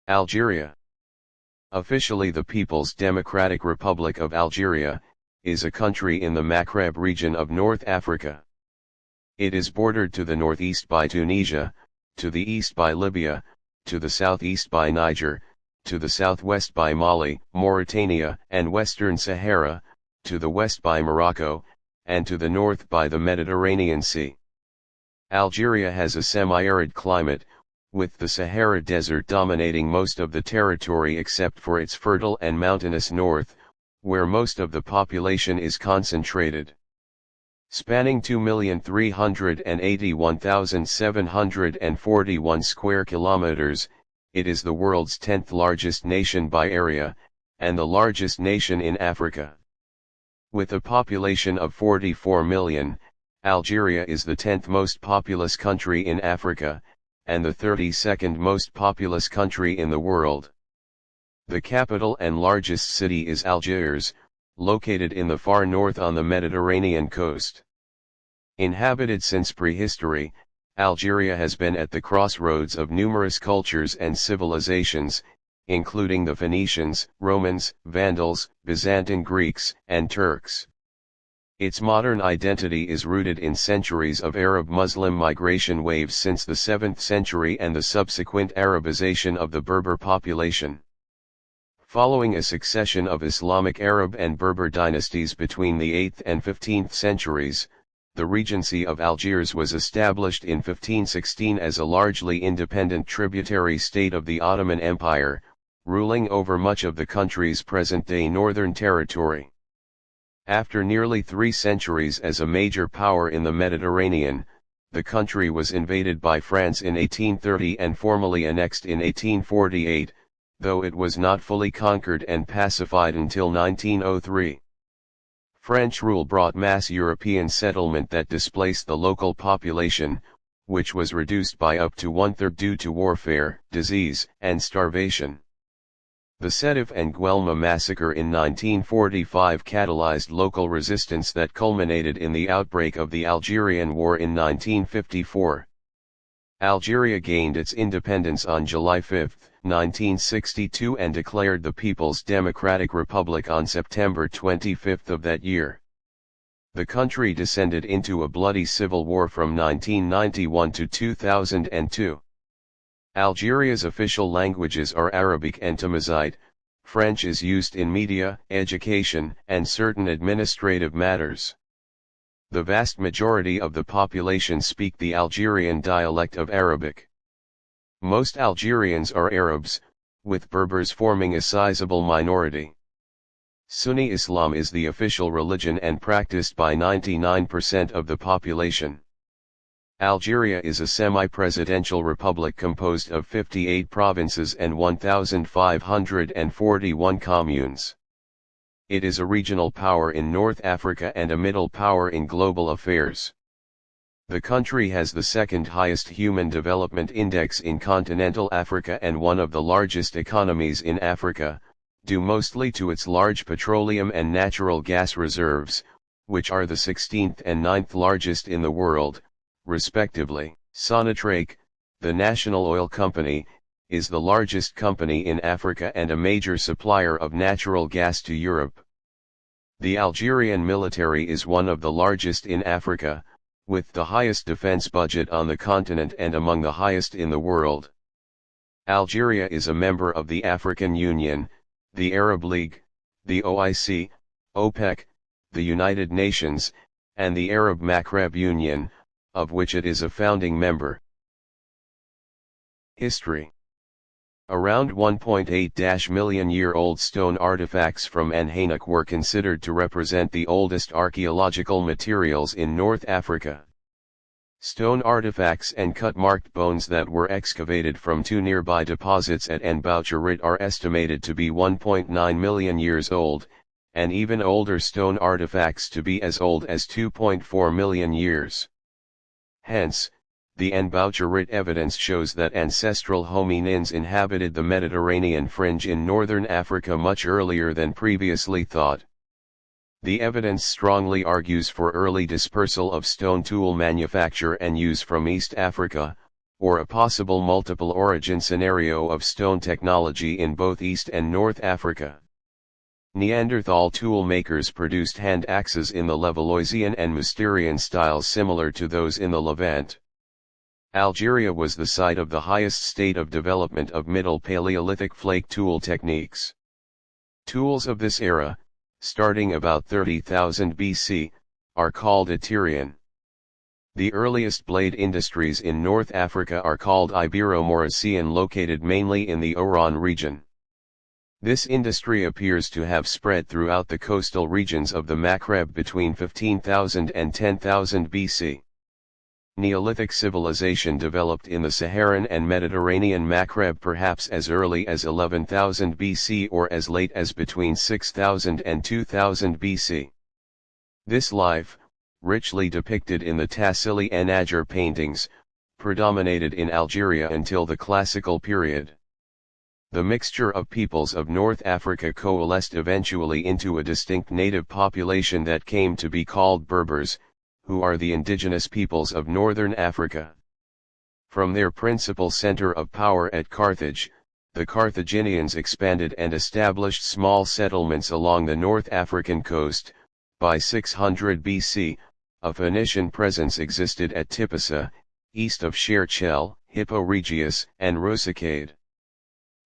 Algeria. Officially the People's Democratic Republic of Algeria, is a country in the Maghreb region of North Africa. It is bordered to the northeast by Tunisia, to the east by Libya, to the southeast by Niger, to the southwest by Mali, Mauritania and Western Sahara, to the west by Morocco, and to the north by the Mediterranean Sea. Algeria has a semi-arid climate, with the Sahara Desert dominating most of the territory except for its fertile and mountainous north, where most of the population is concentrated. Spanning 2,381,741 square kilometers, it is the world's 10th largest nation by area, and the largest nation in Africa. With a population of 44 million, Algeria is the 10th most populous country in Africa, and the 32nd most populous country in the world. The capital and largest city is Algiers, located in the far north on the Mediterranean coast. Inhabited since prehistory, Algeria has been at the crossroads of numerous cultures and civilizations, including the Phoenicians, Romans, Vandals, Byzantine Greeks, and Turks. Its modern identity is rooted in centuries of Arab-Muslim migration waves since the 7th century and the subsequent Arabization of the Berber population. Following a succession of Islamic Arab and Berber dynasties between the 8th and 15th centuries, the Regency of Algiers was established in 1516 as a largely independent tributary state of the Ottoman Empire, ruling over much of the country's present-day northern territory. After nearly 3 centuries as a major power in the Mediterranean, the country was invaded by France in 1830 and formally annexed in 1848, though it was not fully conquered and pacified until 1903. French rule brought mass European settlement that displaced the local population, which was reduced by up to 1/3 due to warfare, disease, and starvation. The Sétif and Guelma massacre in 1945 catalyzed local resistance that culminated in the outbreak of the Algerian War in 1954. Algeria gained its independence on July 5, 1962 and declared the People's Democratic Republic on September 25 of that year. The country descended into a bloody civil war from 1991 to 2002. Algeria's official languages are Arabic and Tamazight. French is used in media, education, and certain administrative matters. The vast majority of the population speak the Algerian dialect of Arabic. Most Algerians are Arabs, with Berbers forming a sizable minority. Sunni Islam is the official religion and practiced by 99% of the population. Algeria is a semi-presidential republic composed of 58 provinces and 1,541 communes. It is a regional power in North Africa and a middle power in global affairs. The country has the second highest Human Development Index in continental Africa and one of the largest economies in Africa, due mostly to its large petroleum and natural gas reserves, which are the 16th and 9th largest in the world, respectively. Sonatrach, the national oil company, is the largest company in Africa and a major supplier of natural gas to Europe. The Algerian military is one of the largest in Africa, with the highest defense budget on the continent and among the highest in the world. Algeria is a member of the African Union, the Arab League, the OIC, OPEC, the United Nations, and the Arab Maghreb Union, of which it is a founding member. History. Around 1.8 million-year-old stone artifacts from Anhanuk were considered to represent the oldest archaeological materials in North Africa. Stone artifacts and cut-marked bones that were excavated from 2 nearby deposits at al-Jumhūriyatu are estimated to be 1.9 million years old, and even older stone artifacts to be as old as 2.4 million years. Hence, the al-Jumhūriyatu evidence shows that ancestral hominins inhabited the Mediterranean fringe in northern Africa much earlier than previously thought. The evidence strongly argues for early dispersal of stone tool manufacture and use from East Africa, or a possible multiple origin scenario of stone technology in both East and North Africa. Neanderthal tool makers produced hand axes in the Levalloisian and Mousterian styles similar to those in the Levant. Algeria was the site of the highest state of development of Middle Paleolithic flake tool techniques. Tools of this era, starting about 30,000 BC, are called Aterian. The earliest blade industries in North Africa are called Ibero-Maurician, located mainly in the Oran region. This industry appears to have spread throughout the coastal regions of the Maghreb between 15,000 and 10,000 BC. Neolithic civilization developed in the Saharan and Mediterranean Maghreb perhaps as early as 11,000 BC or as late as between 6,000 and 2,000 BC. This life, richly depicted in the Tassili and Niger paintings, predominated in Algeria until the Classical period. The mixture of peoples of North Africa coalesced eventually into a distinct native population that came to be called Berbers, who are the indigenous peoples of northern Africa. From their principal center of power at Carthage, the Carthaginians expanded and established small settlements along the North African coast. By 600 BC, a Phoenician presence existed at Tipasa, east of Cherchell, Hippo Regius, and Rusicade.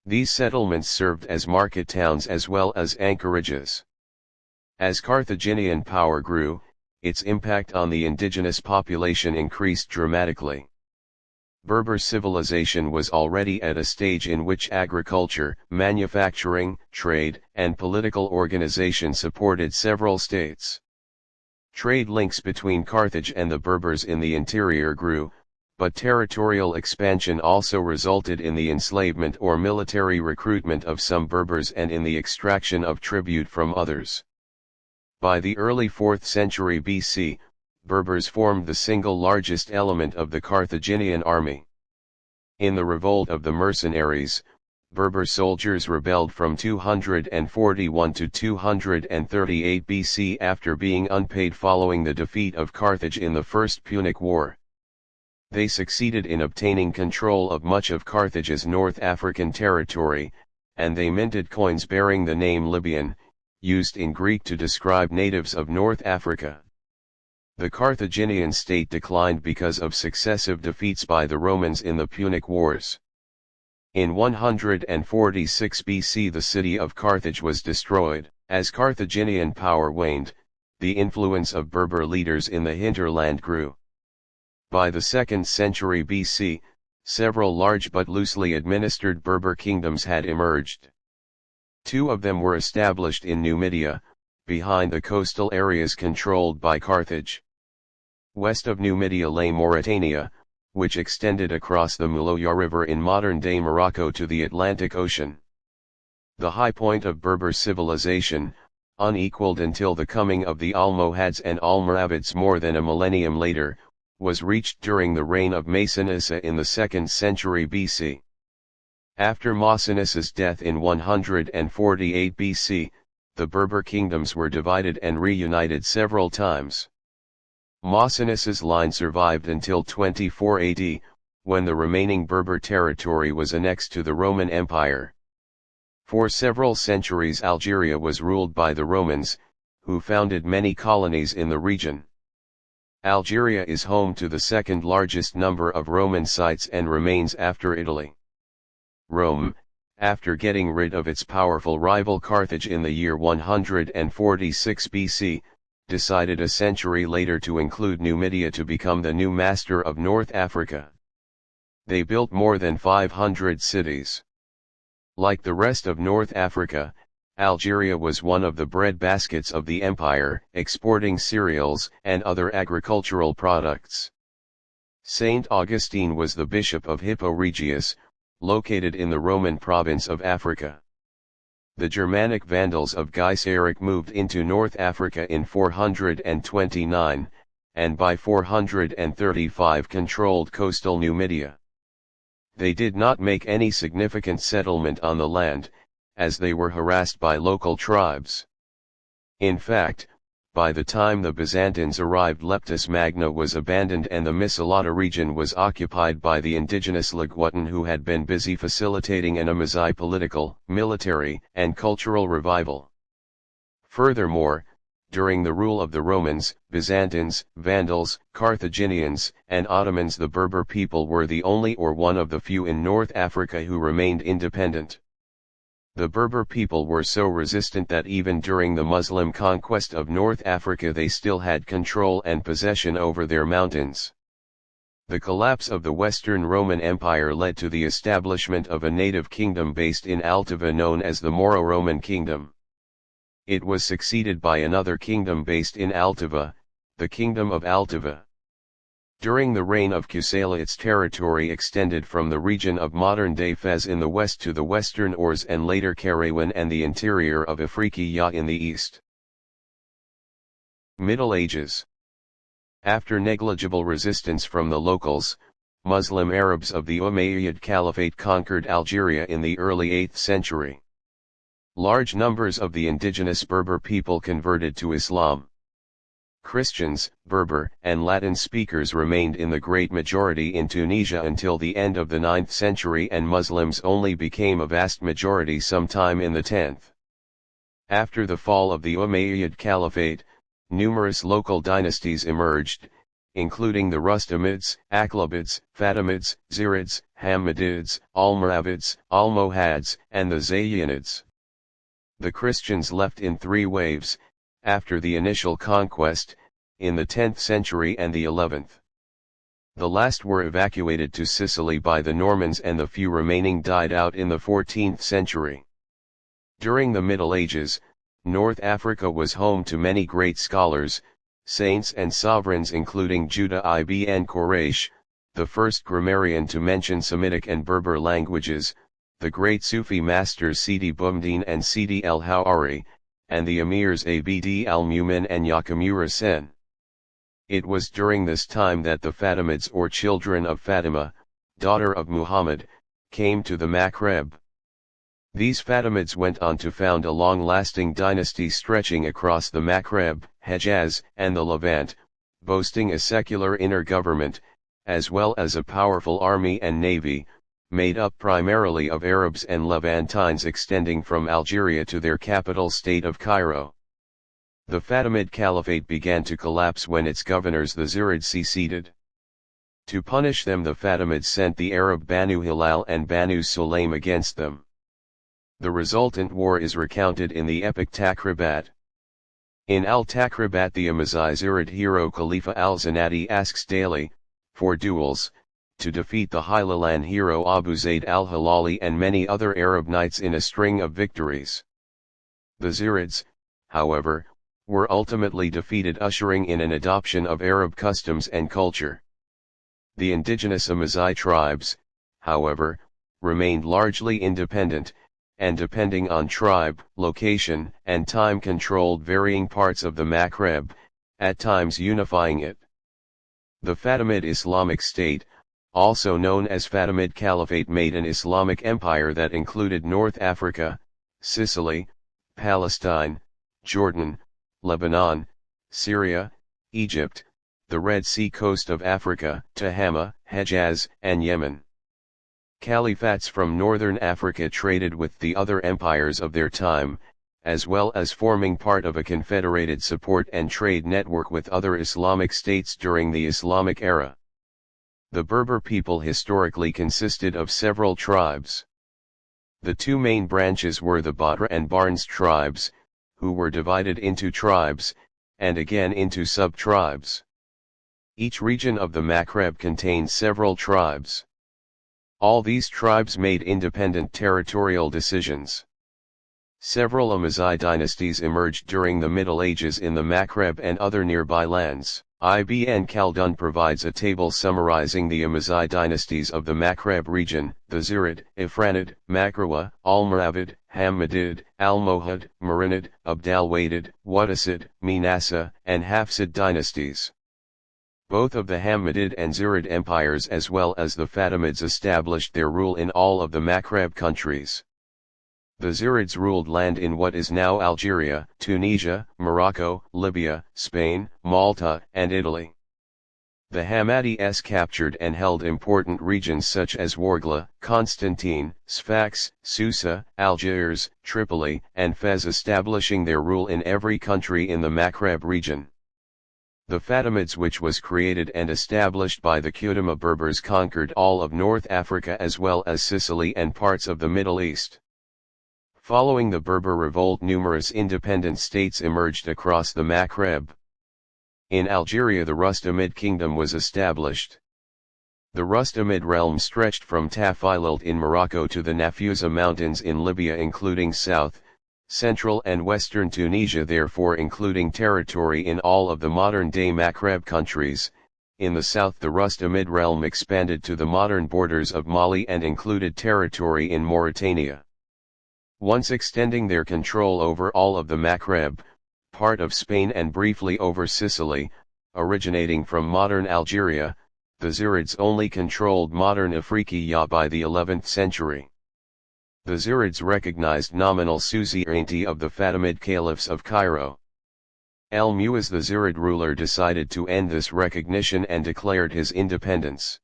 These settlements served as market towns as well as anchorages. As Carthaginian power grew, its impact on the indigenous population increased dramatically. Berber civilization was already at a stage in which agriculture, manufacturing, trade, and political organization supported several states. Trade links between Carthage and the Berbers in the interior grew, but territorial expansion also resulted in the enslavement or military recruitment of some Berbers and in the extraction of tribute from others. By the early 4th century BC, Berbers formed the single largest element of the Carthaginian army. In the revolt of the mercenaries, Berber soldiers rebelled from 241 to 238 BC after being unpaid following the defeat of Carthage in the First Punic War. They succeeded in obtaining control of much of Carthage's North African territory, and they minted coins bearing the name Libyan, used in Greek to describe natives of North Africa. The Carthaginian state declined because of successive defeats by the Romans in the Punic Wars. In 146 BC the city of Carthage was destroyed. As Carthaginian power waned, the influence of Berber leaders in the hinterland grew. By the 2nd century BC, several large but loosely administered Berber kingdoms had emerged. Two of them were established in Numidia, behind the coastal areas controlled by Carthage. West of Numidia lay Mauritania, which extended across the Moulouya River in modern-day Morocco to the Atlantic Ocean. The high point of Berber civilization, unequaled until the coming of the Almohads and Almoravids more than a millennium later, was reached during the reign of Masinissa in the 2nd century BC. After Masinissa's death in 148 BC, the Berber kingdoms were divided and reunited several times. Masinissa's line survived until 24 AD, when the remaining Berber territory was annexed to the Roman Empire. For several centuries Algeria was ruled by the Romans, who founded many colonies in the region. Algeria is home to the second largest number of Roman sites and remains after Italy. Rome, after getting rid of its powerful rival Carthage in the year 146 BC, decided a century later to include Numidia to become the new master of North Africa. They built more than 500 cities. Like the rest of North Africa, Algeria was one of the breadbaskets of the empire, exporting cereals and other agricultural products. Saint Augustine was the bishop of Hippo Regius, located in the Roman province of Africa. The Germanic Vandals of Gaiseric moved into North Africa in 429, and by 435 controlled coastal Numidia. They did not make any significant settlement on the land, as they were harassed by local tribes. In fact, By the time the Byzantines arrived, Leptis Magna was abandoned and the Misalata region was occupied by the indigenous Laghutan, who had been busy facilitating an Amazigh political, military, and cultural revival. Furthermore, during the rule of the Romans, Byzantines, Vandals, Carthaginians, and Ottomans, the Berber people were the only or one of the few in North Africa who remained independent. The Berber people were so resistant that even during the Muslim conquest of North Africa they still had control and possession over their mountains. The collapse of the Western Roman Empire led to the establishment of a native kingdom based in Altava known as the Moro-Roman Kingdom. It was succeeded by another kingdom based in Altava, the Kingdom of Altava. During the reign of Kusala, its territory extended from the region of modern-day Fez in the west to the western Ours and later Kairouan and the interior of Afriqiya in the east. Middle Ages. After negligible resistance from the locals, Muslim Arabs of the Umayyad Caliphate conquered Algeria in the early 8th century. Large numbers of the indigenous Berber people converted to Islam. Christians, Berber, and Latin speakers remained in the great majority in Tunisia until the end of the 9th century, and Muslims only became a vast majority sometime in the 10th. After the fall of the Umayyad Caliphate, numerous local dynasties emerged, including the Rustamids, Aqlabids, Fatimids, Zirids, Hammadids, Almoravids, Almohads, and the Zayyinids. The Christians left in 3 waves, after the initial conquest, in the 10th century and the 11th. The last were evacuated to Sicily by the Normans and the few remaining died out in the 14th century. During the Middle Ages, North Africa was home to many great scholars, saints and sovereigns including Judah ibn Quraysh, the first grammarian to mention Semitic and Berber languages, the great Sufi masters Sidi Bumdin and Sidi el-Hawari, and the emirs Abd al-Mumin and Yakamura Sen. It was during this time that the Fatimids, or children of Fatima, daughter of Muhammad, came to the Maghreb. These Fatimids went on to found a long-lasting dynasty stretching across the Maghreb, Hejaz, and the Levant, boasting a secular inner government, as well as a powerful army and navy, made up primarily of Arabs and Levantines extending from Algeria to their capital state of Cairo. The Fatimid Caliphate began to collapse when its governors the Zirids seceded. To punish them, the Fatimids sent the Arab Banu Hilal and Banu Sulaim against them. The resultant war is recounted in the epic Takhribat. In al-Takhribat, the Amazigh Zirid hero Khalifa al-Zanati asks daily, for duels, to defeat the Hilalan hero Abu Zayd al-Hilali and many other Arab knights in a string of victories. The Zirids, however, were ultimately defeated, ushering in an adoption of Arab customs and culture. The indigenous Amazigh tribes, however, remained largely independent, and depending on tribe, location, and time controlled varying parts of the Maghreb, at times unifying it. The Fatimid Islamic State, also known as Fatimid Caliphate, made an Islamic empire that included North Africa, Sicily, Palestine, Jordan, Lebanon, Syria, Egypt, the Red Sea coast of Africa, Tehama, Hejaz, and Yemen. Caliphates from northern Africa traded with the other empires of their time, as well as forming part of a confederated support and trade network with other Islamic states during the Islamic era. The Berber people historically consisted of several tribes. The 2 main branches were the Badr and Barnes tribes, who were divided into tribes, and again into sub-tribes. Each region of the Maghreb contained several tribes. All these tribes made independent territorial decisions. Several Amazigh dynasties emerged during the Middle Ages in the Maghreb and other nearby lands. Ibn Khaldun provides a table summarizing the Amazigh dynasties of the Maghreb region: the Zirid, Ifranid, Maghrawa, Almoravid, Hammadid, Almohad, Marinid, Abdalwadid, Wattasid, Minasa, and Hafsid dynasties. Both of the Hammadid and Zirid empires as well as the Fatimids established their rule in all of the Maghreb countries. The Zirids ruled land in what is now Algeria, Tunisia, Morocco, Libya, Spain, Malta, and Italy. The Hammadis captured and held important regions such as Ouargla, Constantine, Sfax, Susa, Algiers, Tripoli, and Fez, establishing their rule in every country in the Maghreb region. The Fatimids, which was created and established by the Qutama Berbers, conquered all of North Africa as well as Sicily and parts of the Middle East. Following the Berber revolt, numerous independent states emerged across the Maghreb. In Algeria, the Rustamid kingdom was established. The Rustamid realm stretched from Tafilalt in Morocco to the Nafusa mountains in Libya, including south, central and western Tunisia, therefore including territory in all of the modern-day Maghreb countries. In the south, the Rustamid realm expanded to the modern borders of Mali and included territory in Mauritania. Once extending their control over all of the Maghreb, part of Spain and briefly over Sicily, originating from modern Algeria, the Zirids only controlled modern Afriqiya by the 11th century. The Zirids recognized nominal suzerainty of the Fatimid caliphs of Cairo. Al-Mu'izz, the Zirid ruler, decided to end this recognition and declared his independence.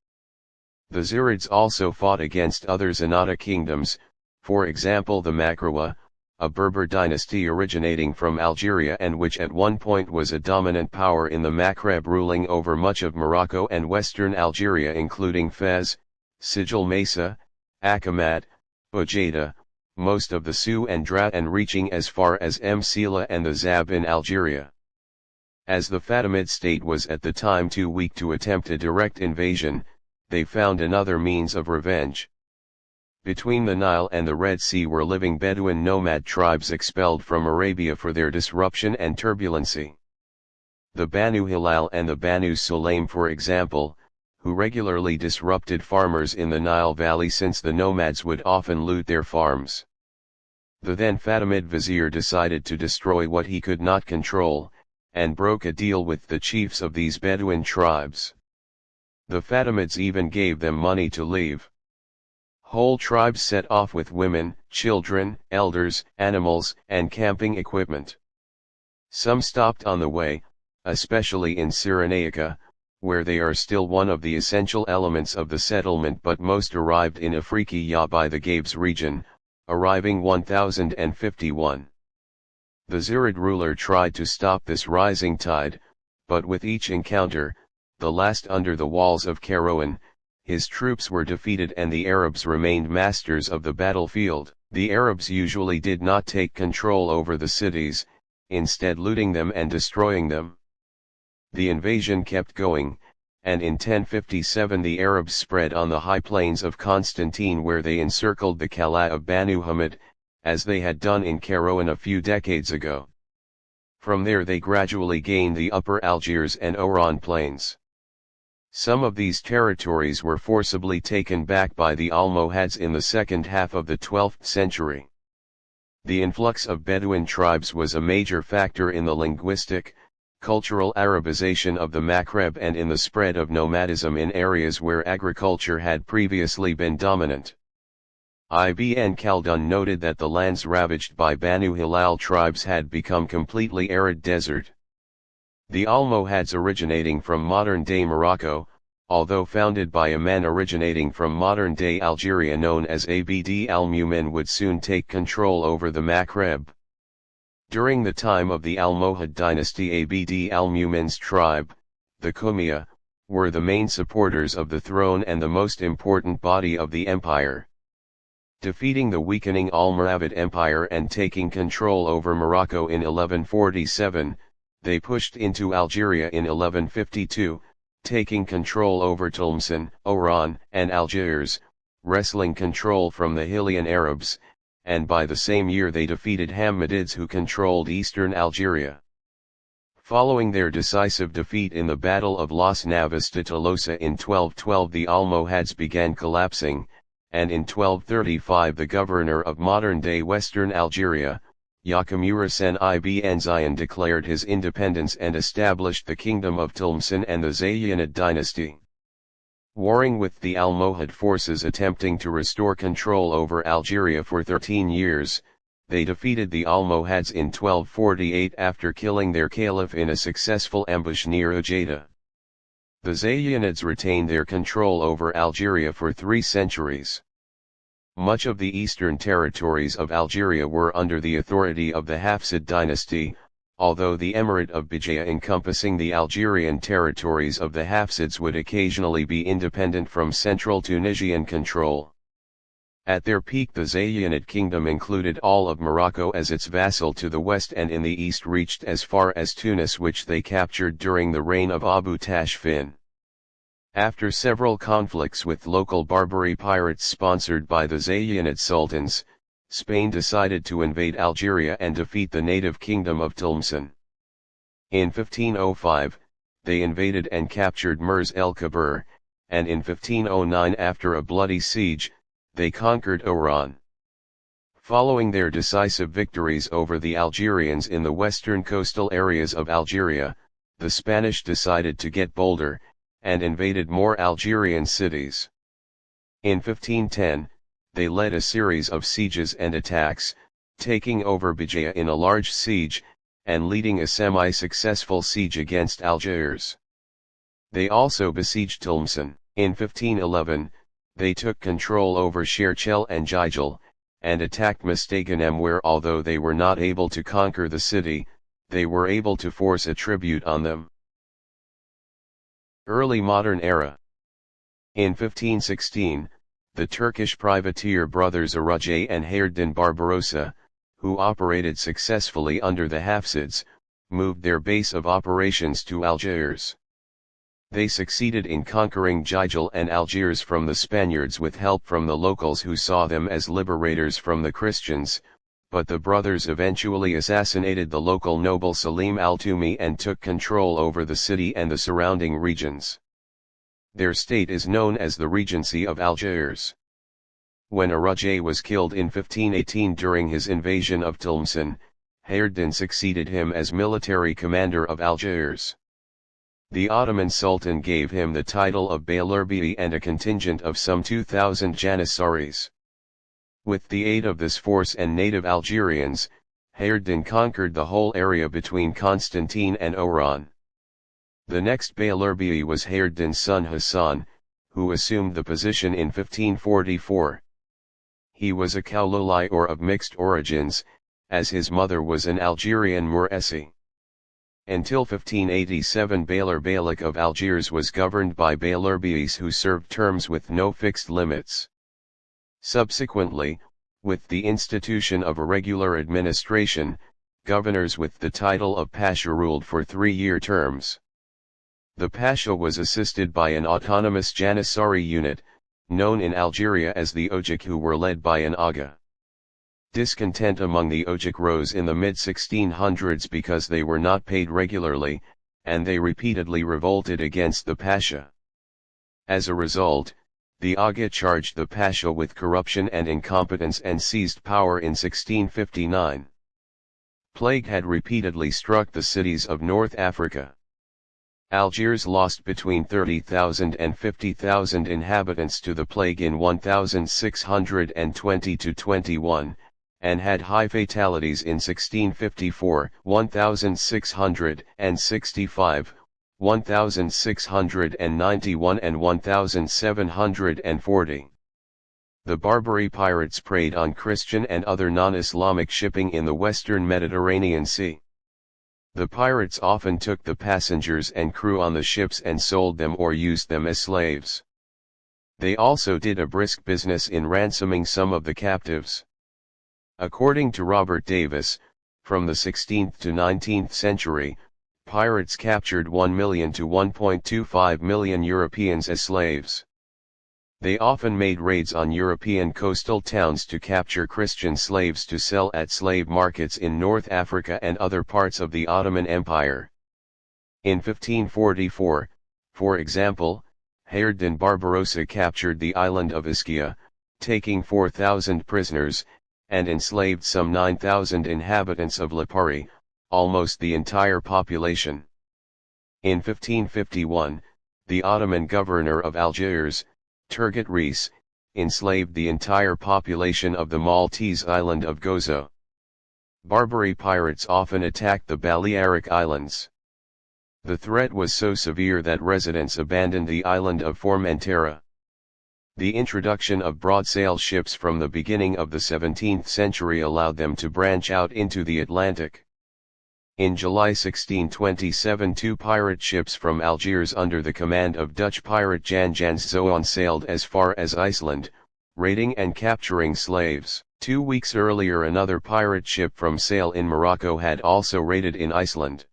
The Zirids also fought against other Zenata kingdoms, for example the Maghrawa, a Berber dynasty originating from Algeria and which at one point was a dominant power in the Maghreb, ruling over much of Morocco and western Algeria, including Fez, Sijil Mesa, Akamat, Ujeda, most of the Su and Drat, and reaching as far as Msila and the Zab in Algeria. As the Fatimid state was at the time too weak to attempt a direct invasion, they found another means of revenge. Between the Nile and the Red Sea were living Bedouin nomad tribes expelled from Arabia for their disruption and turbulency. The Banu Hilal and the Banu Sulaim, for example, who regularly disrupted farmers in the Nile Valley since the nomads would often loot their farms. The then Fatimid vizier decided to destroy what he could not control, and broke a deal with the chiefs of these Bedouin tribes. The Fatimids even gave them money to leave. Whole tribes set off with women, children, elders, animals, and camping equipment. Some stopped on the way, especially in Cyrenaica, where they are still one of the essential elements of the settlement, but most arrived in Afriqiya by the Gabes region, arriving 1051. The Zirid ruler tried to stop this rising tide, but with each encounter, the last under the walls of Kairouan, his troops were defeated and the Arabs remained masters of the battlefield. The Arabs usually did not take control over the cities, instead looting them and destroying them. The invasion kept going, and in 1057 the Arabs spread on the high plains of Constantine, where they encircled the Qala of Banu Hamid, as they had done in Kairouan a few decades ago. From there they gradually gained the upper Algiers and Oran plains. Some of these territories were forcibly taken back by the Almohads in the second half of the 12th century. The influx of Bedouin tribes was a major factor in the linguistic, cultural Arabization of the Maghreb and in the spread of nomadism in areas where agriculture had previously been dominant. Ibn Khaldun noted that the lands ravaged by Banu Hilal tribes had become completely arid desert. The Almohads, originating from modern-day Morocco, although founded by a man originating from modern-day Algeria known as Abd al-Mumin, would soon take control over the Maghreb. During the time of the Almohad dynasty, Abd al-Mumin's tribe, the Kumiya, were the main supporters of the throne and the most important body of the empire. Defeating the weakening Almoravid Empire and taking control over Morocco in 1147, they pushed into Algeria in 1152, taking control over Tlemcen, Oran, and Algiers, wresting control from the Hillian Arabs, and by the same year they defeated Hammadids, who controlled eastern Algeria. Following their decisive defeat in the Battle of Las Navas de Tolosa in 1212, the Almohads began collapsing, and in 1235 the governor of modern-day western Algeria, Yakamura Sen ibn Zion, declared his independence and established the kingdom of Tlemcen and the Zayyanid dynasty. Warring with the Almohad forces attempting to restore control over Algeria for 13 years, they defeated the Almohads in 1248 after killing their caliph in a successful ambush near Ujeda. The Zayyanids retained their control over Algeria for 3 centuries. Much of the eastern territories of Algeria were under the authority of the Hafsid dynasty, although the Emirate of Béjaïa encompassing the Algerian territories of the Hafsids would occasionally be independent from central Tunisian control. At their peak the Zayyanid kingdom included all of Morocco as its vassal to the west, and in the east reached as far as Tunis, which they captured during the reign of Abu Tashfin. After several conflicts with local Barbary pirates sponsored by the Zayyanid sultans, Spain decided to invade Algeria and defeat the native kingdom of Tlemcen. In 1505, they invaded and captured Mers el-Kabir, and in 1509 after a bloody siege, they conquered Oran. Following their decisive victories over the Algerians in the western coastal areas of Algeria, the Spanish decided to get bolder, and invaded more Algerian cities. In 1510, they led a series of sieges and attacks, taking over Béjaïa in a large siege, and leading a semi-successful siege against Algiers. They also besieged Tlemcen. In 1511, they took control over Cherchell and Jijel, and attacked Mostaganem, where although they were not able to conquer the city, they were able to force a tribute on them. Early modern era. In 1516, the Turkish privateer brothers Aracı and Hayreddin Barbarossa, who operated successfully under the Hafsids, moved their base of operations to Algiers. They succeeded in conquering Jijel and Algiers from the Spaniards with help from the locals who saw them as liberators from the Christians, but the brothers eventually assassinated the local noble Salim al-Tumi and took control over the city and the surrounding regions. Their state is known as the Regency of Algiers. When Aracı was killed in 1518 during his invasion of Tlemcen, Hayreddin succeeded him as military commander of Algiers. The Ottoman Sultan gave him the title of Beylerbey and a contingent of some 2,000 Janissaries. With the aid of this force and native Algerians, Hayreddin conquered the whole area between Constantine and Oran. The next Beylerbey was Hayreddin's son Hassan, who assumed the position in 1544. He was a Kauloli or of mixed origins, as his mother was an Algerian Mouresi. Until 1587 Beylerbeylik of Algiers was governed by Beylerbeys who served terms with no fixed limits. Subsequently, with the institution of a regular administration, governors with the title of Pasha ruled for 3-year terms. The Pasha was assisted by an autonomous Janissary unit, known in Algeria as the Ojik, who were led by an Aga. Discontent among the Ojik rose in the mid-1600s because they were not paid regularly, and they repeatedly revolted against the Pasha. As a result, the Aga charged the Pasha with corruption and incompetence and seized power in 1659. Plague had repeatedly struck the cities of North Africa. Algiers lost between 30,000 and 50,000 inhabitants to the plague in 1620–21, and had high fatalities in 1654, 1665, 1691 and 1740. The Barbary pirates preyed on Christian and other non-Islamic shipping in the western Mediterranean Sea. The pirates often took the passengers and crew on the ships and sold them or used them as slaves. They also did a brisk business in ransoming some of the captives. According to Robert Davis, from the 16th to 19th century, pirates captured 1 million to 1.25 million Europeans as slaves. They often made raids on European coastal towns to capture Christian slaves to sell at slave markets in North Africa and other parts of the Ottoman Empire. In 1544, for example, Hayreddin Barbarossa captured the island of Ischia, taking 4,000 prisoners, and enslaved some 9,000 inhabitants of Lipari, almost the entire population. In 1551, the Ottoman governor of Algiers, Turgut Reis, enslaved the entire population of the Maltese island of Gozo. Barbary pirates often attacked the Balearic Islands. The threat was so severe that residents abandoned the island of Formentera. The introduction of broad-sail ships from the beginning of the 17th century allowed them to branch out into the Atlantic. In July 1627 two pirate ships from Algiers under the command of Dutch pirate Jan Jans Zoon sailed as far as Iceland, raiding and capturing slaves. 2 weeks earlier another pirate ship from Sale in Morocco had also raided in Iceland.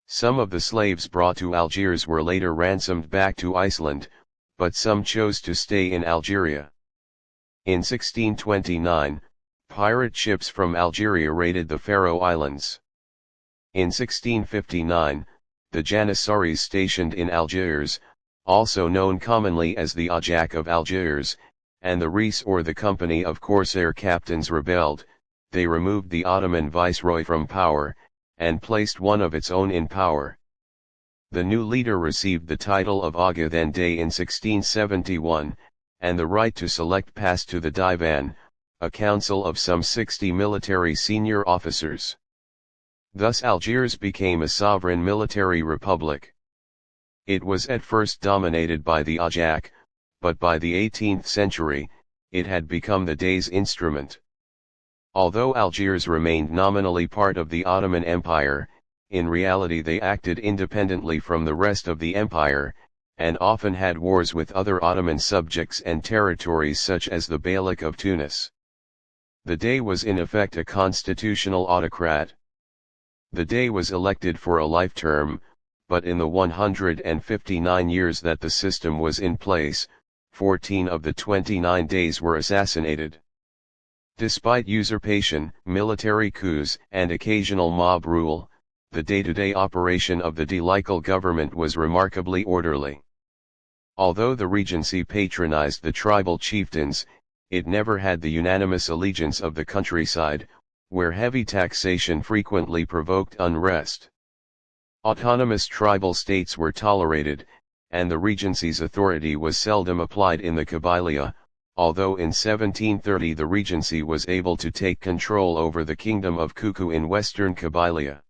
Some of the slaves brought to Algiers were later ransomed back to Iceland, but some chose to stay in Algeria. In 1629, pirate ships from Algeria raided the Faroe Islands. In 1659, the Janissaries stationed in Algiers, also known commonly as the Ajak of Algiers, and the Reis or the company of corsair captains rebelled. They removed the Ottoman viceroy from power, and placed one of its own in power. The new leader received the title of Aga then Dey in 1671, and the right to select passed to the Divan, a council of some 60 military senior officers. Thus Algiers became a sovereign military republic. It was at first dominated by the Ajak, but by the 18th century, it had become the Dey's instrument. Although Algiers remained nominally part of the Ottoman Empire, in reality they acted independently from the rest of the empire, and often had wars with other Ottoman subjects and territories such as the Beylik of Tunis. The Dey was in effect a constitutional autocrat. The Dey was elected for a life term, but in the 159 years that the system was in place, 14 of the 29 Deys were assassinated. Despite usurpation, military coups, and occasional mob rule, the day-to-day operation of the Deylikal government was remarkably orderly. Although the regency patronized the tribal chieftains, it never had the unanimous allegiance of the countryside, where heavy taxation frequently provoked unrest. Autonomous tribal states were tolerated, and the regency's authority was seldom applied in the Kabylia, although in 1730 the regency was able to take control over the kingdom of Kuku in western Kabylia.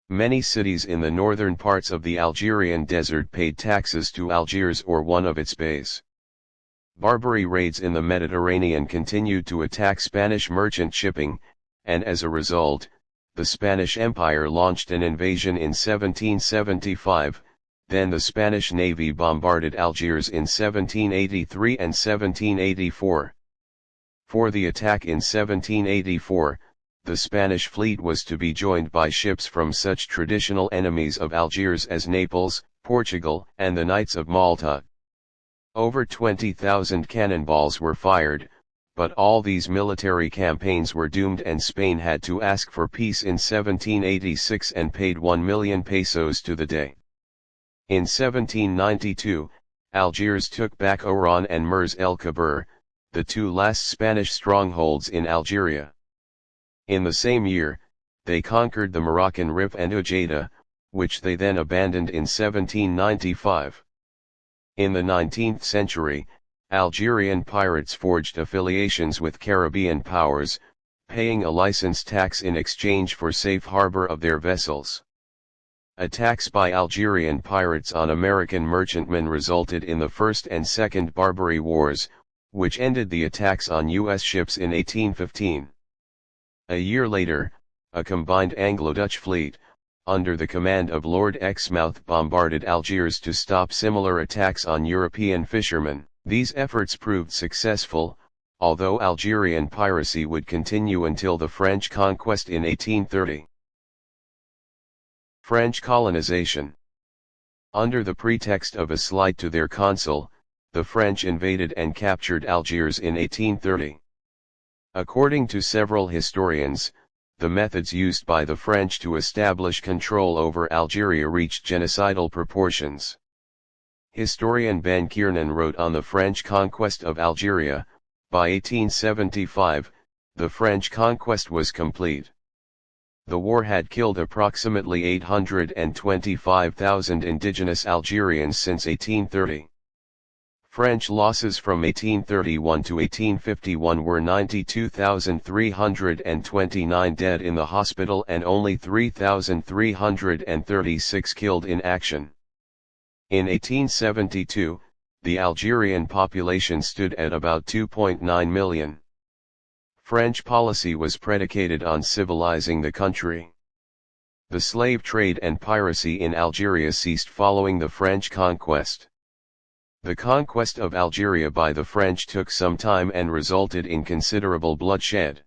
Many cities in the northern parts of the Algerian desert paid taxes to Algiers or one of its beys. Barbary raids in the Mediterranean continued to attack Spanish merchant shipping, and as a result, the Spanish Empire launched an invasion in 1775, then the Spanish Navy bombarded Algiers in 1783 and 1784. For the attack in 1784, the Spanish fleet was to be joined by ships from such traditional enemies of Algiers as Naples, Portugal, and the Knights of Malta. Over 20,000 cannonballs were fired, but all these military campaigns were doomed and Spain had to ask for peace in 1786 and paid 1 million pesos to the Dey. In 1792, Algiers took back Oran and Mers el Kebir, the two last Spanish strongholds in Algeria. In the same year, they conquered the Moroccan Rif and Ujeda, which they then abandoned in 1795. In the 19th century, Algerian pirates forged affiliations with Caribbean powers, paying a license tax in exchange for safe harbor of their vessels. Attacks by Algerian pirates on American merchantmen resulted in the First and Second Barbary Wars, which ended the attacks on U.S. ships in 1815. A year later, a combined Anglo-Dutch fleet, under the command of Lord Exmouth, bombarded Algiers to stop similar attacks on European fishermen. These efforts proved successful, although Algerian piracy would continue until the French conquest in 1830. French colonization. Under the pretext of a slight to their consul, the French invaded and captured Algiers in 1830. According to several historians, the methods used by the French to establish control over Algeria reached genocidal proportions. Historian Ben Kiernan wrote on the French conquest of Algeria, by 1875, the French conquest was complete. The war had killed approximately 825,000 indigenous Algerians since 1830. French losses from 1831 to 1851 were 92,329 dead in the hospital and only 3,336 killed in action. In 1872, the Algerian population stood at about 2.9 million. French policy was predicated on civilizing the country. The slave trade and piracy in Algeria ceased following the French conquest. The conquest of Algeria by the French took some time and resulted in considerable bloodshed.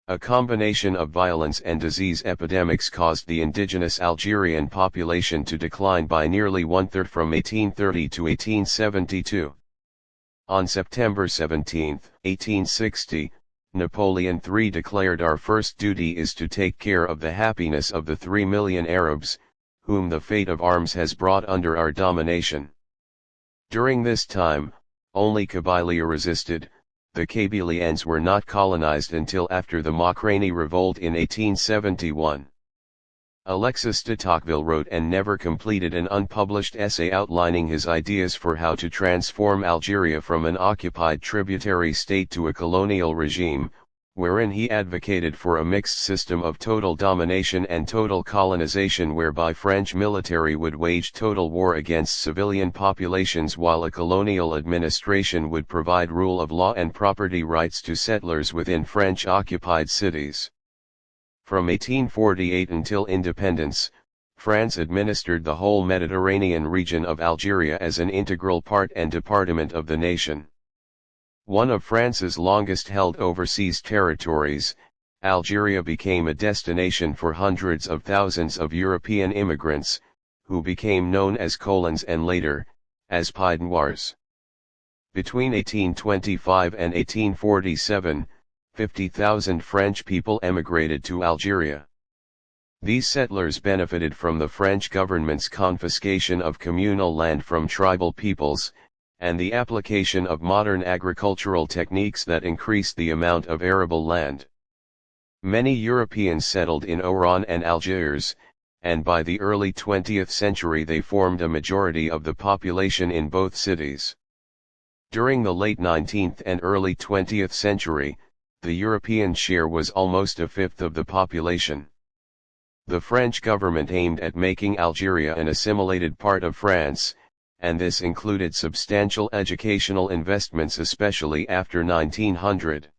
A combination of violence and disease epidemics caused the indigenous Algerian population to decline by nearly one-third from 1830 to 1872. On September 17, 1860, Napoleon III declared, "Our first duty is to take care of the happiness of the 3 million Arabs, whom the fate of arms has brought under our domination." During this time, only Kabylia resisted. The Kabylians were not colonized until after the Mauritania revolt in 1871. Alexis de Tocqueville wrote and never completed an unpublished essay outlining his ideas for how to transform Algeria from an occupied tributary state to a colonial regime, wherein he advocated for a mixed system of total domination and total colonization, whereby French military would wage total war against civilian populations while a colonial administration would provide rule of law and property rights to settlers within French-occupied cities. From 1848 until independence, France administered the whole Mediterranean region of Algeria as an integral part and department of the nation. One of France's longest-held overseas territories, Algeria became a destination for hundreds of thousands of European immigrants, who became known as colons and later, as Pied Noirs. Between 1825 and 1847, 50,000 French people emigrated to Algeria. These settlers benefited from the French government's confiscation of communal land from tribal peoples, and the application of modern agricultural techniques that increased the amount of arable land. Many Europeans settled in Oran and Algiers, and by the early 20th century they formed a majority of the population in both cities. During the late 19th and early 20th century, the European share was almost a fifth of the population. The French government aimed at making Algeria an assimilated part of France, and this included substantial educational investments, especially after 1900.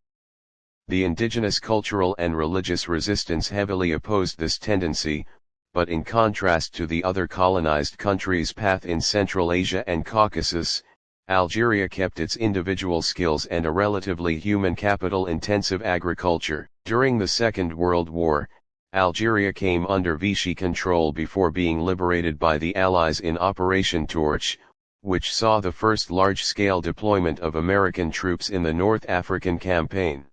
The indigenous cultural and religious resistance heavily opposed this tendency, but in contrast to the other colonized countries' path in Central Asia and Caucasus, Algeria kept its individual skills and a relatively human capital-intensive agriculture. During the Second World War, Algeria came under Vichy control before being liberated by the Allies in Operation Torch, which saw the first large-scale deployment of American troops in the North African Campaign.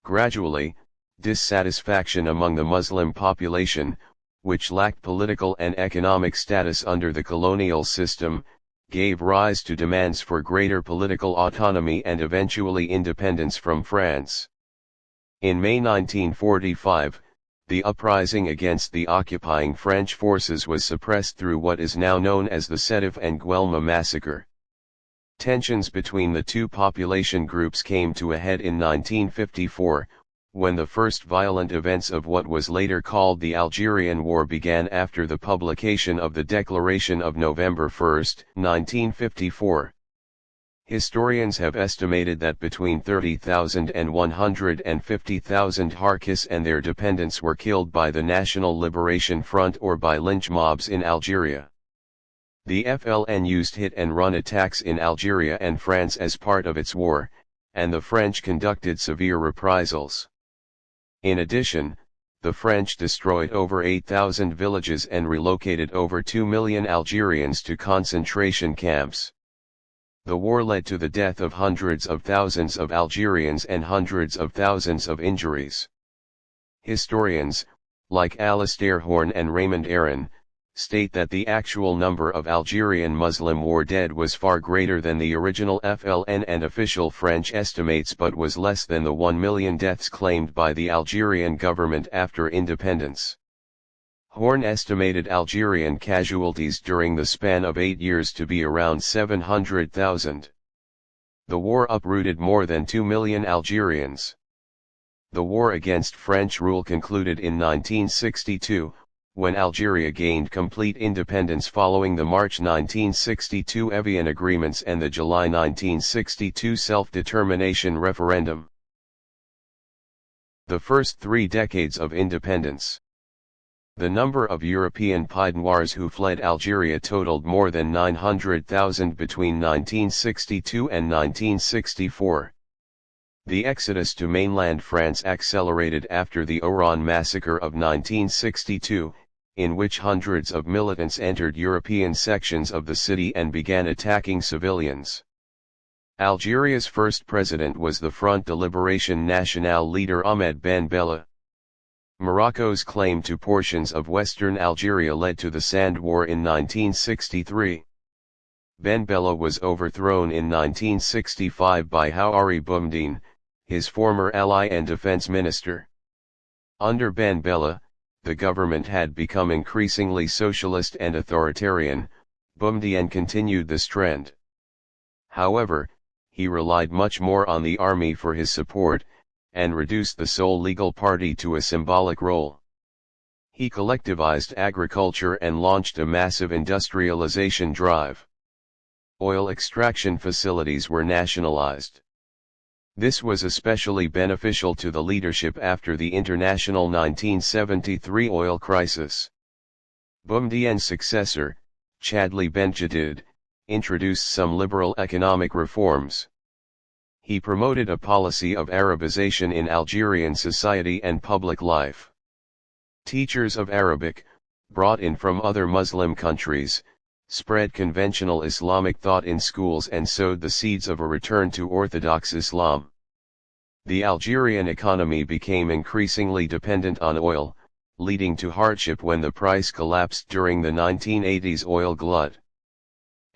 Gradually, dissatisfaction among the Muslim population, which lacked political and economic status under the colonial system, gave rise to demands for greater political autonomy and eventually independence from France. In May 1945, the uprising against the occupying French forces was suppressed through what is now known as the Sétif and Guelma massacre. Tensions between the two population groups came to a head in 1954, when the first violent events of what was later called the Algerian War began after the publication of the Declaration of November 1, 1954. Historians have estimated that between 30,000 and 150,000 Harkis and their dependents were killed by the National Liberation Front or by lynch mobs in Algeria. The FLN used hit-and-run attacks in Algeria and France as part of its war, and the French conducted severe reprisals. In addition, the French destroyed over 8,000 villages and relocated over 2 million Algerians to concentration camps. The war led to the death of hundreds of thousands of Algerians and hundreds of thousands of injuries. Historians, like Alistair Horn and Raymond Aron, state that the actual number of Algerian Muslim war dead was far greater than the original FLN and official French estimates, but was less than the 1 million deaths claimed by the Algerian government after independence. Horn estimated Algerian casualties during the span of 8 years to be around 700,000. The war uprooted more than 2 million Algerians. The war against French rule concluded in 1962, when Algeria gained complete independence following the March 1962 Evian agreements and the July 1962 self-determination referendum. The first 3 decades of independence. The number of European Pied Noirs who fled Algeria totaled more than 900,000 between 1962 and 1964. The exodus to mainland France accelerated after the Oran massacre of 1962, in which hundreds of militants entered European sections of the city and began attacking civilians. Algeria's first president was the Front de Libération Nationale leader Ahmed Ben Bella. Morocco's claim to portions of western Algeria led to the Sand War in 1963. Ben Bella was overthrown in 1965 by Houari Boumediene, his former ally and defense minister. Under Ben Bella, the government had become increasingly socialist and authoritarian. Boumediene continued this trend. However, he relied much more on the army for his support, and reduced the sole legal party to a symbolic role. He collectivized agriculture and launched a massive industrialization drive. Oil extraction facilities were nationalized. This was especially beneficial to the leadership after the international 1973 oil crisis. Boumediene's successor, Chadli Benjedid, introduced some liberal economic reforms. He promoted a policy of Arabization in Algerian society and public life. Teachers of Arabic, brought in from other Muslim countries, spread conventional Islamic thought in schools and sowed the seeds of a return to Orthodox Islam. The Algerian economy became increasingly dependent on oil, leading to hardship when the price collapsed during the 1980s oil glut.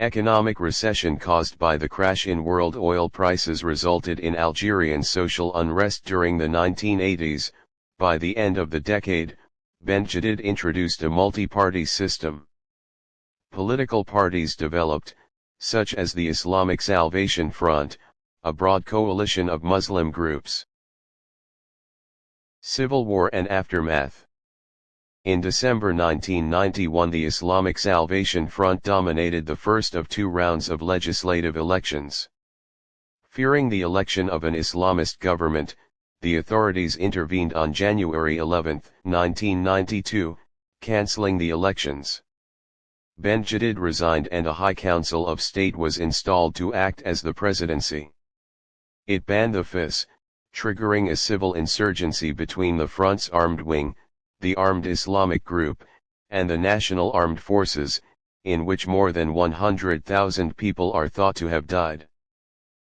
Economic recession caused by the crash in world oil prices resulted in Algerian social unrest during the 1980s. By the end of the decade, Benjedid introduced a multi-party system. Political parties developed, such as the Islamic Salvation Front, a broad coalition of Muslim groups. Civil War and aftermath. In December 1991, the Islamic Salvation Front dominated the first of 2 rounds of legislative elections. Fearing the election of an Islamist government, the authorities intervened on January 11, 1992, cancelling the elections. Benjedid resigned and a High Council of State was installed to act as the presidency. It banned the FIS, triggering a civil insurgency between the front's armed wing, the Armed Islamic Group, and the National Armed Forces, in which more than 100,000 people are thought to have died.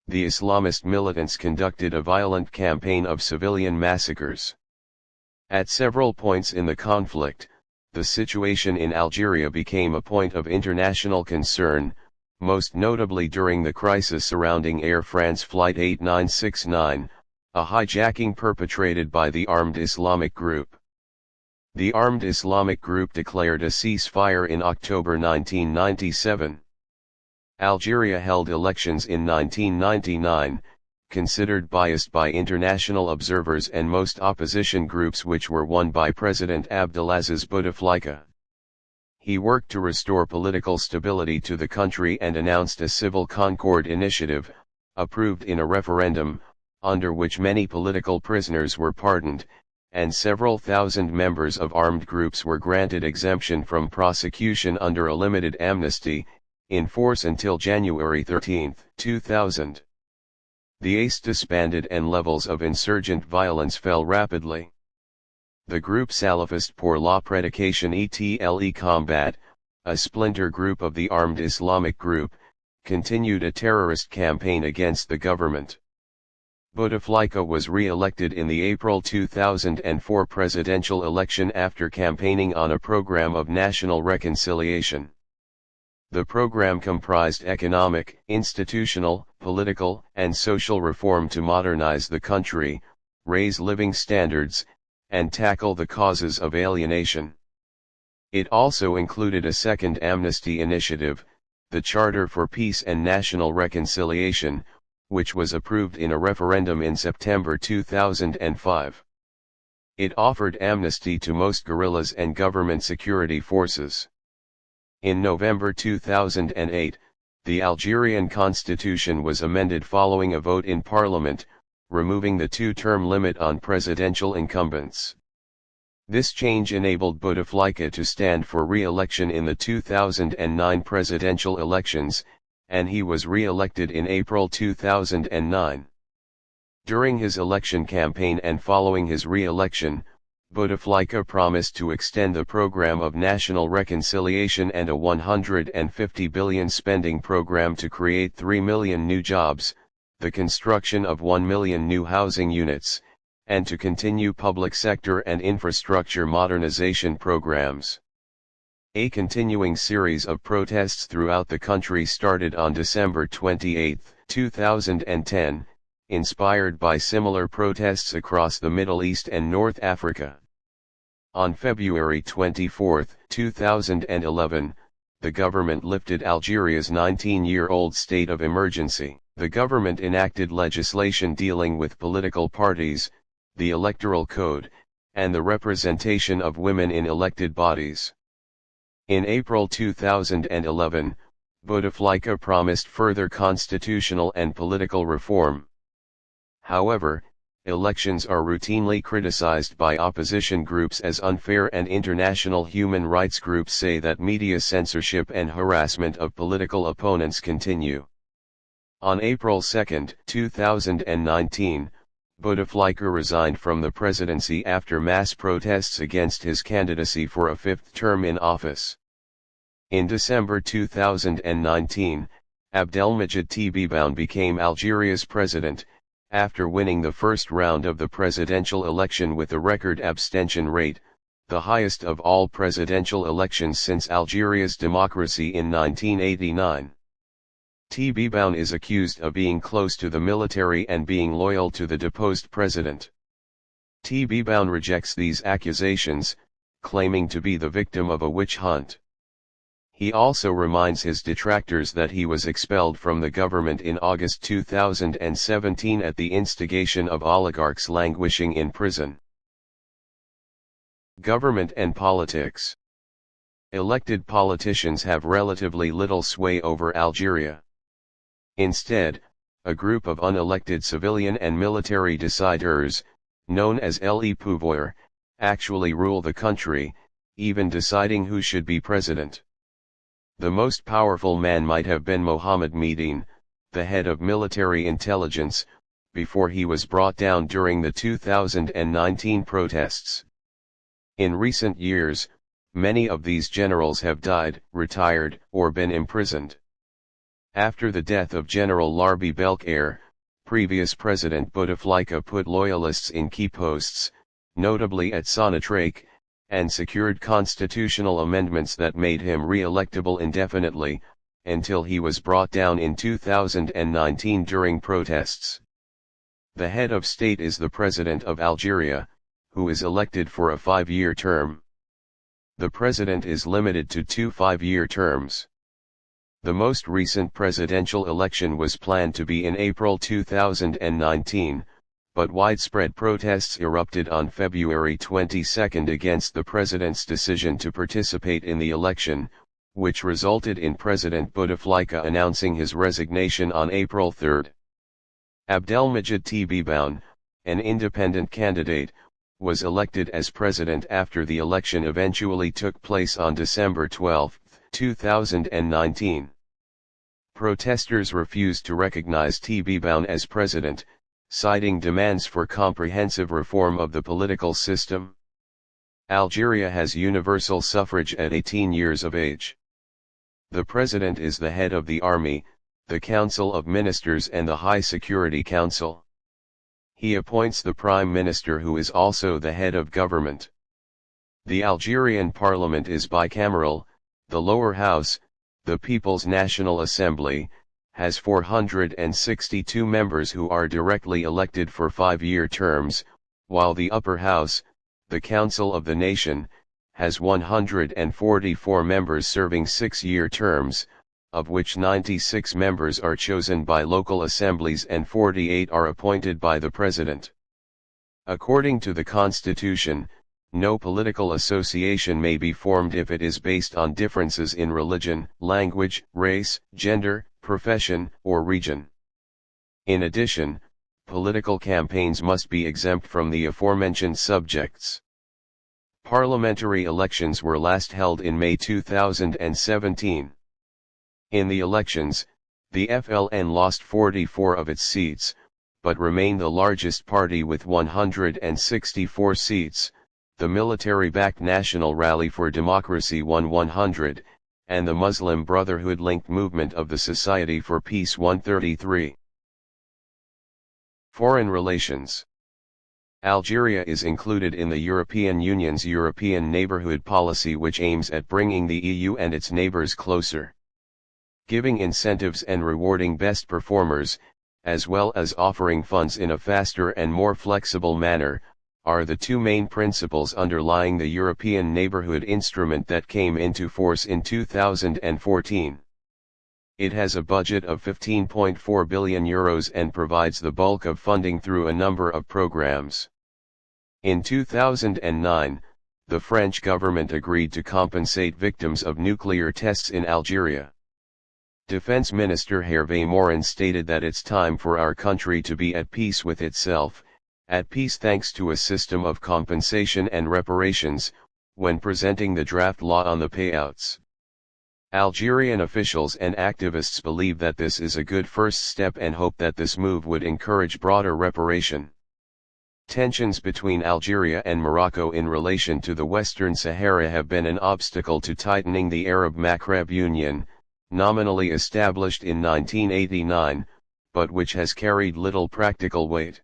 The Islamist militants conducted a violent campaign of civilian massacres. At several points in the conflict, the situation in Algeria became a point of international concern, most notably during the crisis surrounding Air France Flight 8969, a hijacking perpetrated by the Armed Islamic Group. The Armed Islamic Group declared a ceasefire in October 1997. Algeria held elections in 1999, considered biased by international observers and most opposition groups, which were won by President Abdelaziz Bouteflika. He worked to restore political stability to the country and announced a civil concord initiative, approved in a referendum, under which many political prisoners were pardoned, and several thousand members of armed groups were granted exemption from prosecution under a limited amnesty, in force until January 13, 2000. The ACE disbanded and levels of insurgent violence fell rapidly. The group Salafist pour la Prédication et Combat, a splinter group of the Armed Islamic Group, continued a terrorist campaign against the government. Bouteflika was re-elected in the April 2004 presidential election after campaigning on a program of national reconciliation. The program comprised economic, institutional, political, and social reform to modernize the country, raise living standards, and tackle the causes of alienation. It also included a second amnesty initiative, the Charter for Peace and National Reconciliation, which was approved in a referendum in September 2005. It offered amnesty to most guerrillas and government security forces. In November 2008, the Algerian constitution was amended following a vote in parliament, removing the two-term limit on presidential incumbents. This change enabled Bouteflika to stand for re-election in the 2009 presidential elections, and he was re-elected in April 2009. During his election campaign and following his re-election, Bouteflika promised to extend the program of national reconciliation and a 150 billion spending program to create 3 million new jobs, the construction of 1 million new housing units, and to continue public sector and infrastructure modernization programs. A continuing series of protests throughout the country started on December 28, 2010, inspired by similar protests across the Middle East and North Africa. On February 24, 2011, the government lifted Algeria's 19-year-old state of emergency. The government enacted legislation dealing with political parties, the electoral code, and the representation of women in elected bodies. In April 2011, Bouteflika promised further constitutional and political reform. However, elections are routinely criticized by opposition groups as unfair, and international human rights groups say that media censorship and harassment of political opponents continue. On April 2, 2019, Bouteflika resigned from the presidency after mass protests against his candidacy for a fifth term in office. In December 2019, Abdelmadjid Tebboune became Algeria's president, after winning the first round of the presidential election with a record abstention rate, the highest of all presidential elections since Algeria's democracy in 1989. Tebboune is accused of being close to the military and being loyal to the deposed president. Tebboune rejects these accusations, claiming to be the victim of a witch hunt. He also reminds his detractors that he was expelled from the government in August 2017 at the instigation of oligarchs languishing in prison. Government and politics. Elected politicians have relatively little sway over Algeria. Instead, a group of unelected civilian and military decideurs, known as le pouvoir, actually rule the country, even deciding who should be president. The most powerful man might have been Mohamed Medine, the head of military intelligence, before he was brought down during the 2019 protests. In recent years, many of these generals have died, retired, or been imprisoned. After the death of General Larbi Belkacem, previous President Bouteflika put loyalists in key posts, notably at Sonatrach, and secured constitutional amendments that made him re-electable indefinitely, until he was brought down in 2019 during protests. The head of state is the President of Algeria, who is elected for a 5-year term. The president is limited to 2 5-year terms. The most recent presidential election was planned to be in April 2019, but widespread protests erupted on February 22 against the president's decision to participate in the election, which resulted in President Bouteflika announcing his resignation on April 3. Abdelmadjid Tebboune, an independent candidate, was elected as president after the election eventually took place on December 12, 2019. Protesters refused to recognize Tebboune as president, citing demands for comprehensive reform of the political system. Algeria has universal suffrage at 18 years of age. The president is the head of the army, the Council of Ministers and the High Security Council. He appoints the Prime Minister, who is also the head of government. The Algerian parliament is bicameral. The lower house, the People's National Assembly, has 462 members who are directly elected for 5-year terms, while the upper house, the Council of the Nation, has 144 members serving 6-year terms, of which 96 members are chosen by local assemblies and 48 are appointed by the President. According to the Constitution, no political association may be formed if it is based on differences in religion, language, race, gender, profession, or region. In addition, political campaigns must be exempt from the aforementioned subjects. Parliamentary elections were last held in May 2017. In the elections, the FLN lost 44 of its seats, but remained the largest party with 164 seats. The military-backed National Rally for Democracy won 100, and the Muslim Brotherhood-linked Movement of the Society for Peace won 33. Foreign relations. Algeria is included in the European Union's European Neighbourhood Policy, which aims at bringing the EU and its neighbours closer. Giving incentives and rewarding best performers, as well as offering funds in a faster and more flexible manner, are the two main principles underlying the European Neighbourhood Instrument that came into force in 2014. It has a budget of €15.4 billion and provides the bulk of funding through a number of programs. In 2009, the French government agreed to compensate victims of nuclear tests in Algeria. Defense Minister Hervé Morin stated that it's time for our country to be at peace with itself, at peace thanks to a system of compensation and reparations, when presenting the draft law on the payouts. Algerian officials and activists believe that this is a good first step and hope that this move would encourage broader reparation. Tensions between Algeria and Morocco in relation to the Western Sahara have been an obstacle to tightening the Arab Maghreb Union, nominally established in 1989, but which has carried little practical weight.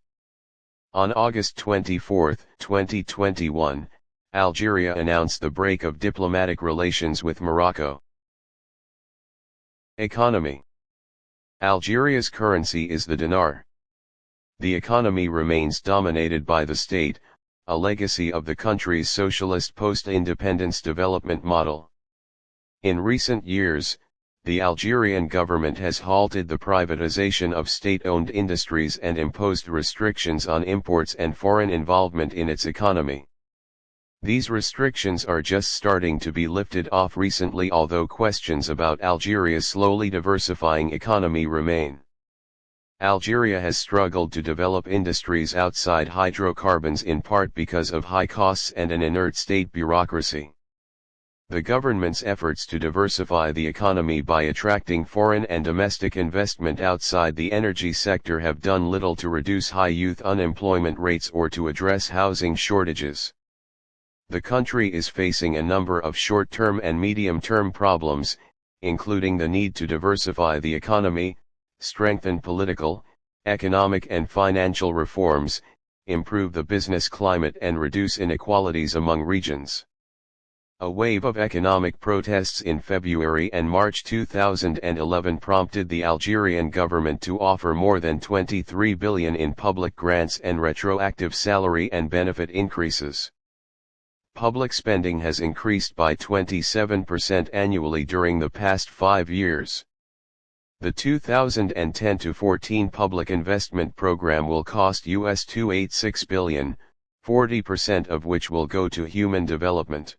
On August 24, 2021, Algeria announced the break of diplomatic relations with Morocco. Economy. Algeria's currency is the dinar. The economy remains dominated by the state, a legacy of the country's socialist post-independence development model. In recent years, the Algerian government has halted the privatization of state-owned industries and imposed restrictions on imports and foreign involvement in its economy. These restrictions are just starting to be lifted off recently, although questions about Algeria's slowly diversifying economy remain. Algeria has struggled to develop industries outside hydrocarbons in part because of high costs and an inert state bureaucracy. The government's efforts to diversify the economy by attracting foreign and domestic investment outside the energy sector have done little to reduce high youth unemployment rates or to address housing shortages. The country is facing a number of short-term and medium-term problems, including the need to diversify the economy, strengthen political, economic and financial reforms, improve the business climate and reduce inequalities among regions. A wave of economic protests in February and March 2011 prompted the Algerian government to offer more than $23 billion in public grants and retroactive salary and benefit increases. Public spending has increased by 27% annually during the past 5 years. The 2010-14 public investment program will cost US $286 billion, 40% of which will go to human development.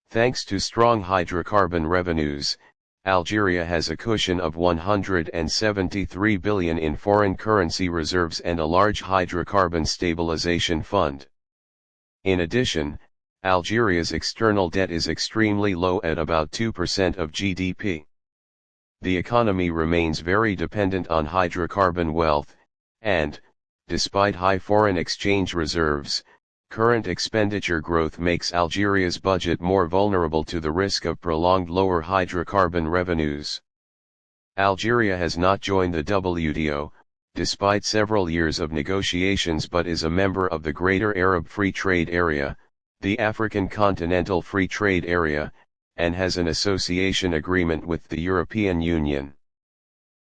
Thanks to strong hydrocarbon revenues, Algeria has a cushion of $173 billion in foreign currency reserves and a large hydrocarbon stabilization fund. In addition, Algeria's external debt is extremely low at about 2% of GDP. The economy remains very dependent on hydrocarbon wealth, and, despite high foreign exchange reserves, current expenditure growth makes Algeria's budget more vulnerable to the risk of prolonged lower hydrocarbon revenues. Algeria has not joined the WTO, despite several years of negotiations, but is a member of the Greater Arab Free Trade Area, the African Continental Free Trade Area, and has an association agreement with the European Union.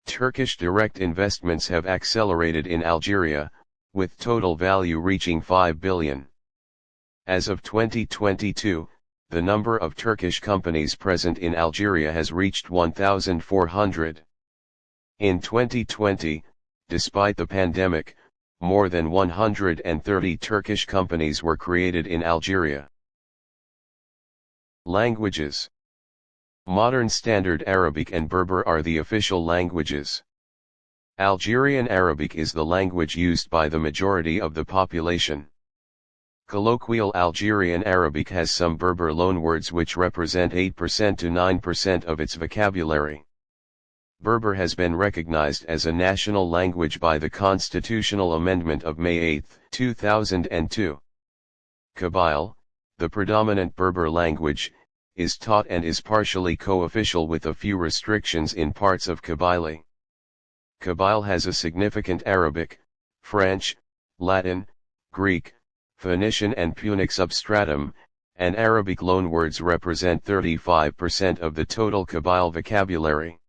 Turkish direct investments have accelerated in Algeria, with total value reaching $5 billion. As of 2022, the number of Turkish companies present in Algeria has reached 1,400. In 2020, despite the pandemic, more than 130 Turkish companies were created in Algeria. Languages. Modern Standard Arabic and Berber are the official languages. Algerian Arabic is the language used by the majority of the population. Colloquial Algerian Arabic has some Berber loanwords which represent 8% to 9% of its vocabulary. Berber has been recognized as a national language by the Constitutional Amendment of May 8, 2002. Kabyle, the predominant Berber language, is taught and is partially co-official with a few restrictions in parts of Kabylie. Kabyle has a significant Arabic, French, Latin, Greek, Phoenician and Punic substratum, and Arabic loanwords represent 35% of the total Kabyle vocabulary.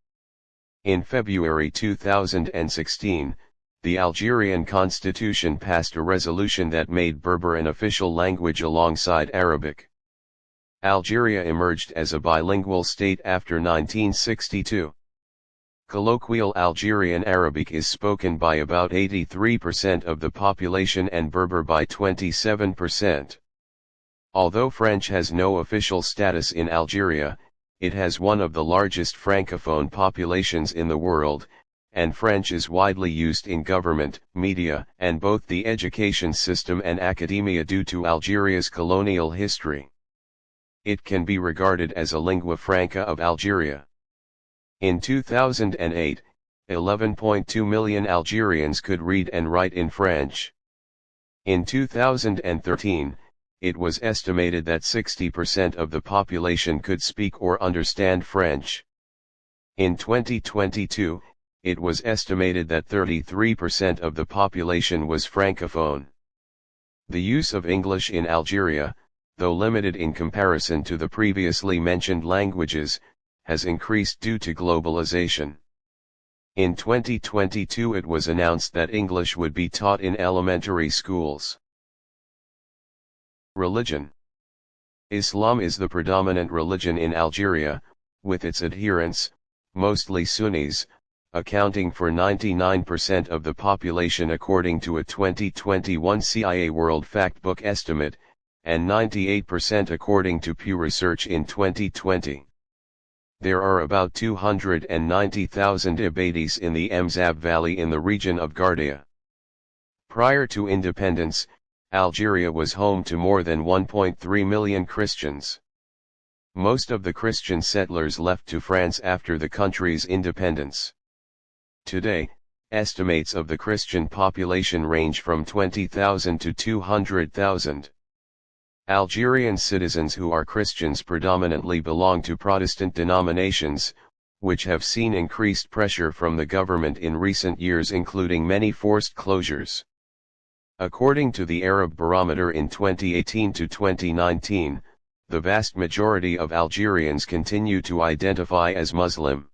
In February 2016, the Algerian constitution passed a resolution that made Berber an official language alongside Arabic. Algeria emerged as a bilingual state after 1962. Colloquial Algerian Arabic is spoken by about 83% of the population and Berber by 27%. Although French has no official status in Algeria, it has one of the largest francophone populations in the world, and French is widely used in government, media, and both the education system and academia due to Algeria's colonial history. It can be regarded as a lingua franca of Algeria. In 2008, 11.2 million Algerians could read and write in French. In 2013, it was estimated that 60% of the population could speak or understand French. In 2022, it was estimated that 33% of the population was francophone. The use of English in Algeria, though limited in comparison to the previously mentioned languages, has increased due to globalization. In 2022 it was announced that English would be taught in elementary schools. Religion. Islam is the predominant religion in Algeria, with its adherents, mostly Sunnis, accounting for 99% of the population according to a 2021 CIA World Factbook estimate, and 98% according to Pew Research in 2020. There are about 290,000 Ibadis in the Mzab Valley in the region of Gardia. Prior to independence, Algeria was home to more than 1.3 million Christians. Most of the Christian settlers left to France after the country's independence. Today, estimates of the Christian population range from 20,000 to 200,000. Algerian citizens who are Christians predominantly belong to Protestant denominations, which have seen increased pressure from the government in recent years, including many forced closures. According to the Arab Barometer in 2018 to 2019, the vast majority of Algerians continue to identify as Muslim.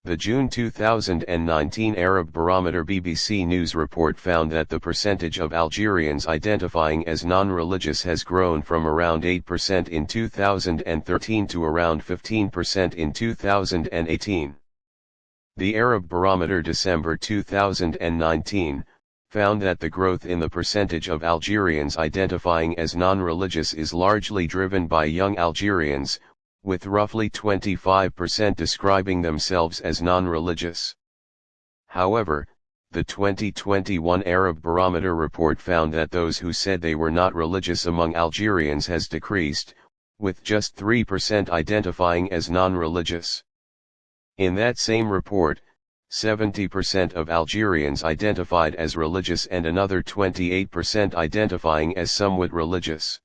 The June 2019 Arab Barometer BBC News report found that the percentage of Algerians identifying as non-religious has grown from around 8% in 2013 to around 15% in 2018. The Arab Barometer December 2019 found that the growth in the percentage of Algerians identifying as non-religious is largely driven by young Algerians, with roughly 25% describing themselves as non-religious. However, the 2021 Arab Barometer report found that those who said they were not religious among Algerians has decreased, with just 3% identifying as non-religious. In that same report, 70% of Algerians identified as religious and another 28% identifying as somewhat religious.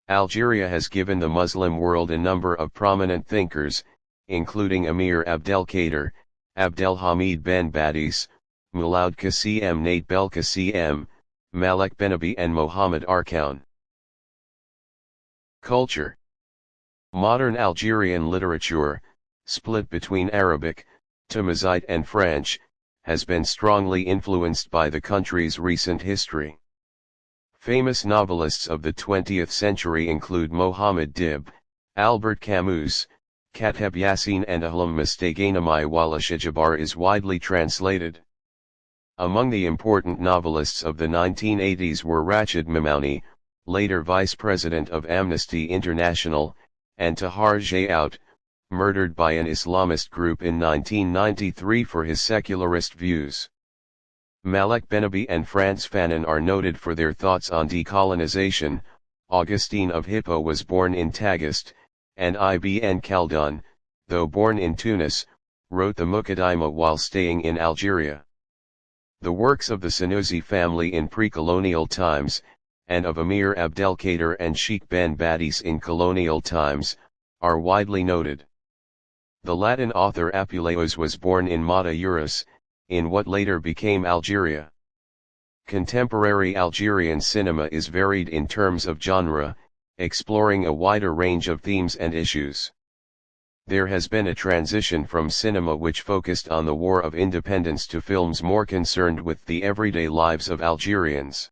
Algeria has given the Muslim world a number of prominent thinkers, including Emir Abdelkader, Abdelhamid Ben Badis, Moulaud Qasim Nate Belkacem, Malik Benabi and Mohammed Arkoun. Culture. Modern Algerian literature, split between Arabic, Tamazight and French, has been strongly influenced by the country's recent history. Famous novelists of the 20th century include Mohammed Dib, Albert Camus, Kateb Yasin and Ahlam Mustaghanami Walashijabar is widely translated. Among the important novelists of the 1980s were Rachid Mimouni, later vice president of Amnesty International, and Tahar Jayout, murdered by an Islamist group in 1993 for his secularist views. Malek Benabi and Frantz Fanon are noted for their thoughts on decolonization. Augustine of Hippo was born in Tagaste, and Ibn Khaldun, though born in Tunis, wrote the Muqaddimah while staying in Algeria. The works of the Sanusi family in pre-colonial times, and of Emir Abdelkader and Sheikh Ben Badis in colonial times, are widely noted. The Latin author Apuleius was born in Mata Urus, in what later became Algeria. Contemporary Algerian cinema is varied in terms of genre, exploring a wider range of themes and issues. There has been a transition from cinema which focused on the War of Independence to films more concerned with the everyday lives of Algerians.